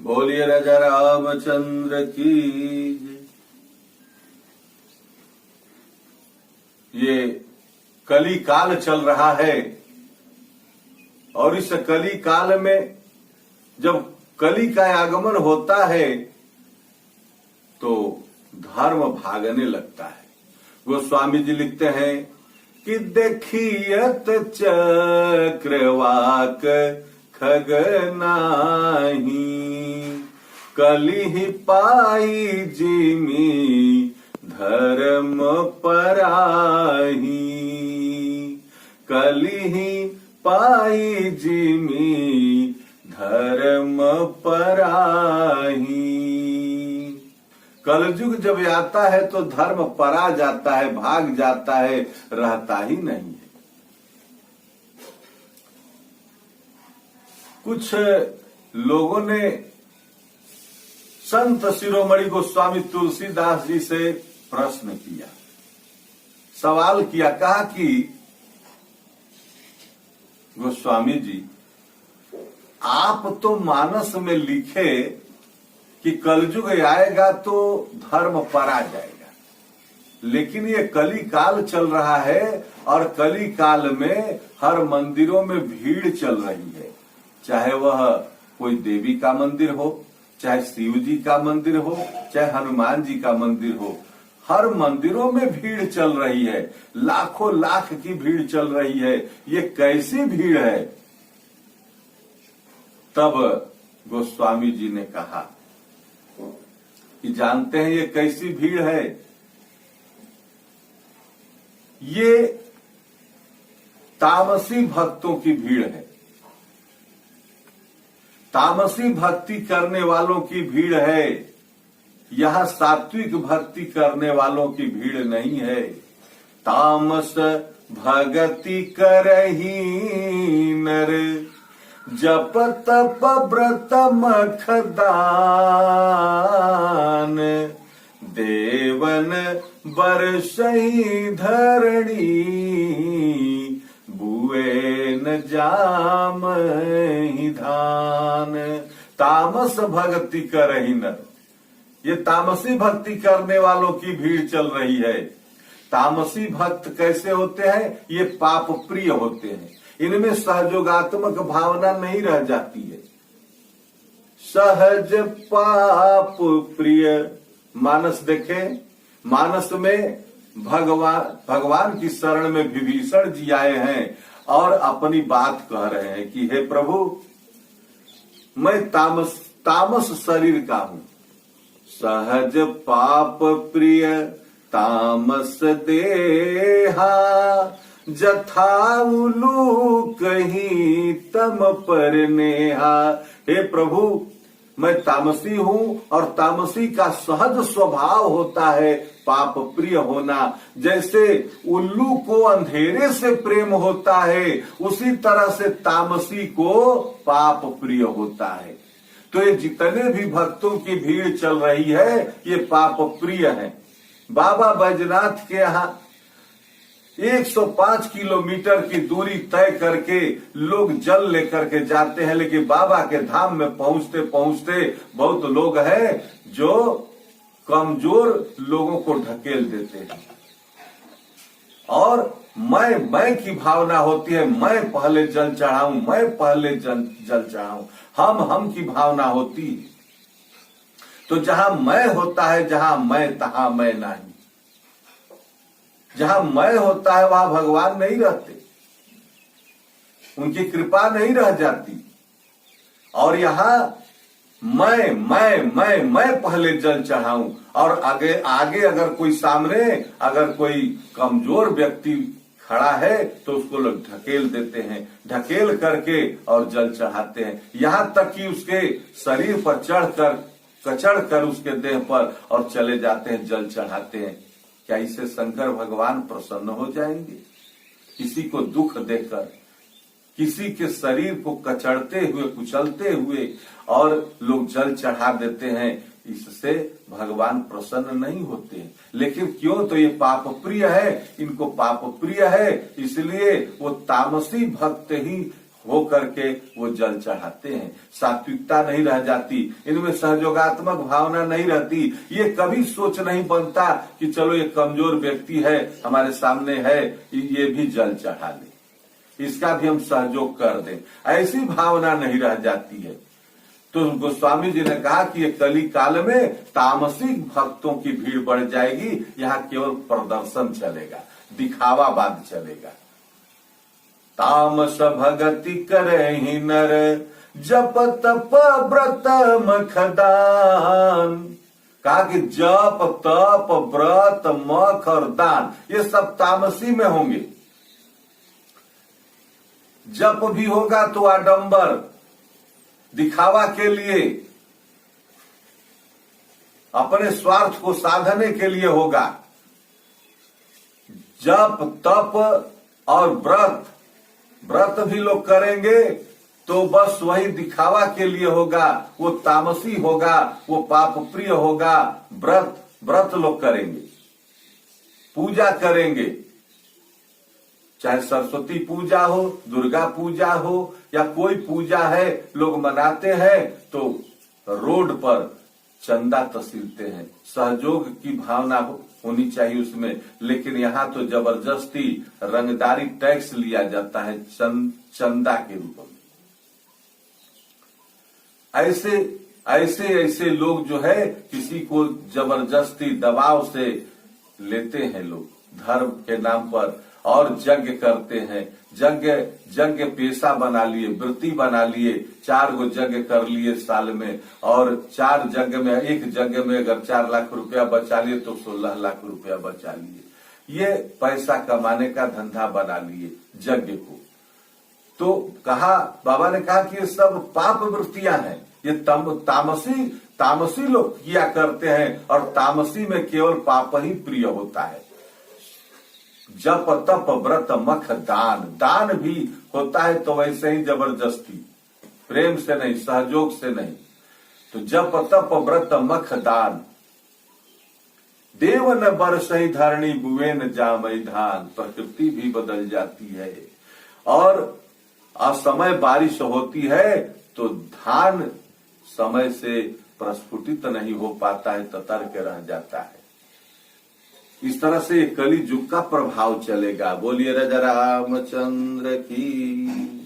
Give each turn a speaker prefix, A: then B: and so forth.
A: बोलिए राजा रामचंद्र की जय। ये कली काल चल रहा है और इस कली काल में जब कली का आगमन होता है तो धर्म भागने लगता है। गोस्वामी जी लिखते हैं कि देखियत चक्रवाक खग नाही, कलि पाई जिमी धर्म पराही, कलि पाई जिमी धर्म पराही। कलयुग जब आता है तो धर्म परा जाता है, भाग जाता है, रहता ही नहीं है। कुछ लोगों ने संत शिरोमणि गोस्वामी तुलसीदास जी से प्रश्न किया, सवाल किया, कहा कि गोस्वामी जी आप तो मानस में लिखे कि कलयुग आएगा तो धर्म परा जाएगा, लेकिन ये कली काल चल रहा है और कली काल में हर मंदिरों में भीड़ चल रही है। चाहे वह कोई देवी का मंदिर हो, चाहे शिव जी का मंदिर हो, चाहे हनुमान जी का मंदिर हो, हर मंदिरों में भीड़ चल रही है। लाखों लाख की भीड़ चल रही है। ये कैसी भीड़ है? तब गोस्वामी जी ने कहा कि जानते हैं ये कैसी भीड़ है? ये तामसी भक्तों की भीड़ है। तामसी भक्ति करने वालों की भीड़ है। यहां सात्विक भक्ति करने वालों की भीड़ नहीं है। तामस भगति करही नर, जप तप व्रत मख दान, देवन बरसही धरणी, बुए न जामहि धान। तामस भक्ति करही नर, ये तामसी भक्ति करने वालों की भीड़ चल रही है। तामसी भक्त कैसे होते हैं? ये पाप प्रिय होते हैं। इनमें सहयोगात्मक भावना नहीं रह जाती है। सहज पाप प्रिय मानस देखे, मानस में भगवान की शरण में विभीषण जी आए हैं और अपनी बात कह रहे हैं कि हे प्रभु, मैं तामस शरीर का हूं। सहज पाप प्रिय तामस देहा, जथा उलू कहीं तम पर नेहा। हे प्रभु, मैं तामसी हूं और तामसी का सहज स्वभाव होता है पाप प्रिय होना। जैसे उल्लू को अंधेरे से प्रेम होता है, उसी तरह से तामसी को पाप प्रिय होता है। तो ये जितने भी भक्तों की भीड़ चल रही है ये पाप प्रिय है। बाबा बैजनाथ के यहाँ 105 किलोमीटर की दूरी तय करके लोग जल लेकर के जाते हैं, लेकिन बाबा के धाम में पहुंचते पहुंचते बहुत लोग हैं जो कमजोर लोगों को ढकेल देते हैं और मैं की भावना होती है। मैं पहले जल चढ़ाऊं, मैं पहले जल चढ़ाऊं, हम की भावना होती है। तो जहां मैं होता है, जहां मैं तहां मैं नहीं। जहां मैं होता है वहां भगवान नहीं रहते, उनकी कृपा नहीं रह जाती। और यहां मैं पहले जल चढ़ाऊं और आगे अगर कोई सामने अगर कोई कमजोर व्यक्ति खड़ा है तो उसको लोग ढकेल देते हैं, ढकेल करके और जल चढ़ाते हैं। यहां तक कि उसके शरीर पर कचड़ कर उसके देह पर और चले जाते हैं, जल चढ़ाते हैं। क्या इससे शंकर भगवान प्रसन्न हो जाएंगे? किसी को दुख देकर, किसी के शरीर को कचड़ते हुए, कुचलते हुए और लोग जल चढ़ा देते हैं, इससे भगवान प्रसन्न नहीं होते हैं। लेकिन क्यों? तो ये पाप प्रिय है, इनको पाप प्रिय है, इसलिए वो तामसी भक्त ही हो करके वो जल चढ़ाते हैं। सात्विकता नहीं रह जाती, इनमें सहयोगात्मक भावना नहीं रहती। ये कभी सोच नहीं बनता कि चलो ये कमजोर व्यक्ति है हमारे सामने है, ये भी जल चढ़ा ले, इसका भी हम सहयोग कर दें, ऐसी भावना नहीं रह जाती है। तो गोस्वामी जी ने कहा कि ये कली काल में तामसिक भक्तों की भीड़ बढ़ जाएगी, यहाँ केवल प्रदर्शन चलेगा, दिखावाबाद चलेगा। तामस भगति करे ही नर, जप तप व्रत मखदान। कहा कि जप तप व्रत मख और दान ये सब तामसी में होंगे। जप भी होगा तो आडंबर, दिखावा के लिए, अपने स्वार्थ को साधने के लिए होगा। जप तप और व्रत भी लोग करेंगे तो बस वही दिखावा के लिए होगा, वो तामसी होगा, वो पाप प्रिय होगा। व्रत लोग करेंगे, पूजा करेंगे, चाहे सरस्वती पूजा हो, दुर्गा पूजा हो या कोई पूजा है, लोग मनाते हैं तो रोड पर चंदा तसीलते हैं। सहयोग की भावना होनी चाहिए उसमें, लेकिन यहाँ तो जबरदस्ती रंगदारी टैक्स लिया जाता है चंदा के रूप में। ऐसे लोग जो है किसी को जबरदस्ती दबाव से लेते हैं लोग धर्म के नाम पर, और यज्ञ करते हैं। यज्ञ पेशा बना लिए, वृत्ति बना लिए, 4 गो यज्ञ कर लिए साल में, और 4 यज्ञ में, एक यज्ञ में अगर 4 लाख रुपया बचा लिए तो 16 लाख रुपया बचा लिए। ये पैसा कमाने का धंधा बना लिए यज्ञ को। तो कहा, बाबा ने कहा कि ये सब पाप वृत्तियां हैं, ये तामसी लोग किया करते हैं, और तामसी में केवल पाप ही प्रिय होता है। जप तप व्रत मख दान भी होता है तो वैसे ही जबरदस्ती, प्रेम से नहीं, सहयोग से नहीं। तो जप तप व्रत मख दान, देव न बरसई धरणी बुए न जामई धान। प्रकृति भी बदल जाती है, और असमय बारिश होती है तो धान समय से प्रस्फुटित नहीं हो पाता है, ततर के रह जाता है। इस तरह से कली युग का प्रभाव चलेगा। बोलिए राजा रामचंद्र की।